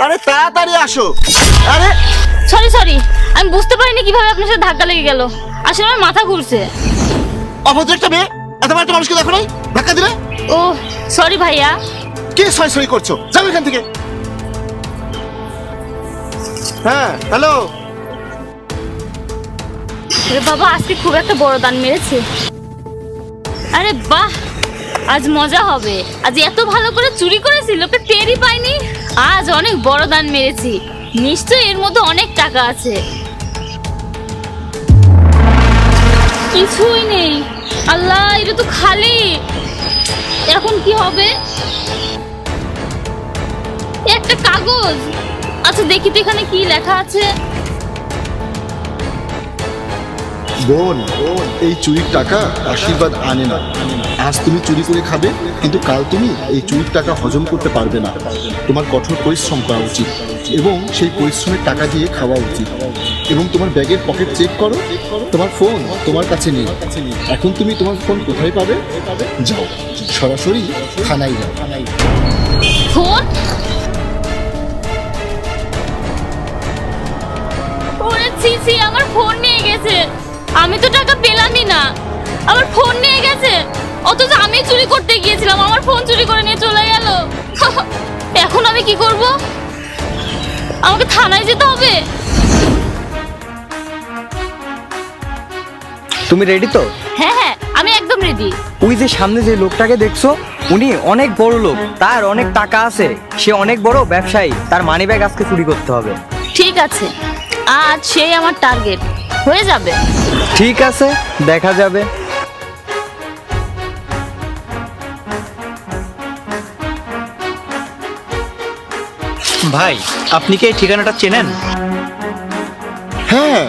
আরে তাড়াতাড়ি আসো। আরে সরি সরি, আমি বুঝতে পারিনি কিভাবে আপনার সাথে ধাক্কা লেগে গেল। আসলে আমার মাথা ঘুরছে। অভদ্র একটা মেয়ে, এত বড় একটা মানুষকে দেখো নাই, ধাক্কা দিলে। ও সরি ভাইয়া। কি সরি সরি করছো, যাও এখান থেকে। হ্যাঁ হ্যালো। আরে বাবা, আজকে খুব একটা বড় দান মেরেছে। আরে বাহ, আজ মজা হবে। আজ এত ভালো করে চুরি করেছি, লোকে টেরই পায়নি। আজ অনেক বড় দান মেরেছি, নিশ্চয়ই এর মধ্যে অনেক টাকা আছে। কিছুই নেই। আল্লাহ, এটা তো খালি। এখন কি হবে? একটা কাগজ। আচ্ছা দেখি তো এখানে কি লেখা আছে। বোন, এই চুরির টাকা আশীর্বাদ আনে না। আজ তুমি চুরি করে খাবে, কিন্তু কাল তুমি এই চুরির টাকা হজম করতে পারবে না। তোমার কঠোর পরিশ্রম করা উচিত এবং সেই পরিশ্রমের টাকা দিয়ে খাওয়া উচিত। এবং তোমার ব্যাগের পকেট চেক করো, তোমার ফোন তোমার কাছে নেই। এখন তুমি তোমার ফোন কোথায় পাবে? যাও, সরাসরি থানায় যাও। ফোন? ওরে ছি, আমার ফোন নিয়ে গেছে। আমি তো টাকা পেলামই না, আমার ফোন নিয়ে গেছে। অথচ আমি চুরি করতে গিয়েছিলাম, আমার ফোন চুরি করে নিয়ে চলে গেল। এখন আমি কি করব? আমাকে থানায় যেতে হবে। তুমি রেডি তো? হ্যাঁ হ্যাঁ, আমি একদম রেডি। ওই যে সামনে যে লোকটাকে দেখছো, উনি অনেক বড় লোক, তার অনেক টাকা আছে, সে অনেক বড় ব্যবসায়ী। তার মানি ব্যাগ আজকে চুরি করতে হবে। ঠিক আছে, আজ সেই আমার টার্গেট। হয়ে যাবে। ঠিক আছে, দেখা যাবে। ভাই, আপনি কি এই ঠিকানাটা চেনেন? হ্যাঁ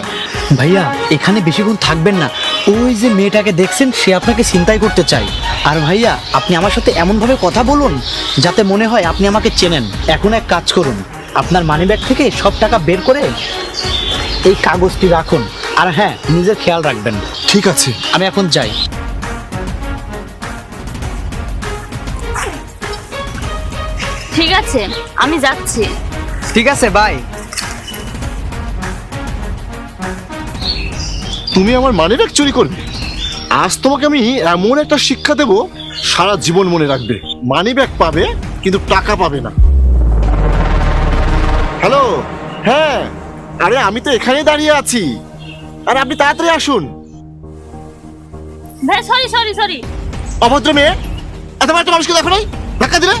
ভাইয়া, এখানে বেশিক্ষণ থাকবেন না। ওই যে মেয়েটাকে দেখছেন, সে আপনাকে ছিনতাই করতে চায়। আর ভাইয়া, আপনি আমার সাথে এমনভাবে কথা বলুন যাতে মনে হয় আপনি আমাকে চেনেন। এখন এক কাজ করুন, আপনার মানিব্যাগ থেকে সব টাকা বের করে এই কাগজটি রাখুন। আর হ্যাঁ, নিজের খেয়াল রাখবেন। ঠিক আছে। আমি এখন যাই। ঠিক আছে, আমি যাচ্ছি। ঠিক আছে, বাই। তুমি আমার মানি ব্যাগ চুরি করবে? আজ তোমাকে আমি এমন একটা শিক্ষা দেব, সারা জীবন মনে রাখবে। মানি ব্যাগ পাবে কিন্তু টাকা পাবে না। হ্যালো। হ্যাঁ, আরে আমি তো এখানেই দাঁড়িয়ে আছি। আরে আপনি তাড়াতাড়ি আসুন। ভাই সরি সরি সরি। অভদ্র মেয়ে, এত বড় একটা মানুষকে দেখো নাই, ধাক্কা দিলে।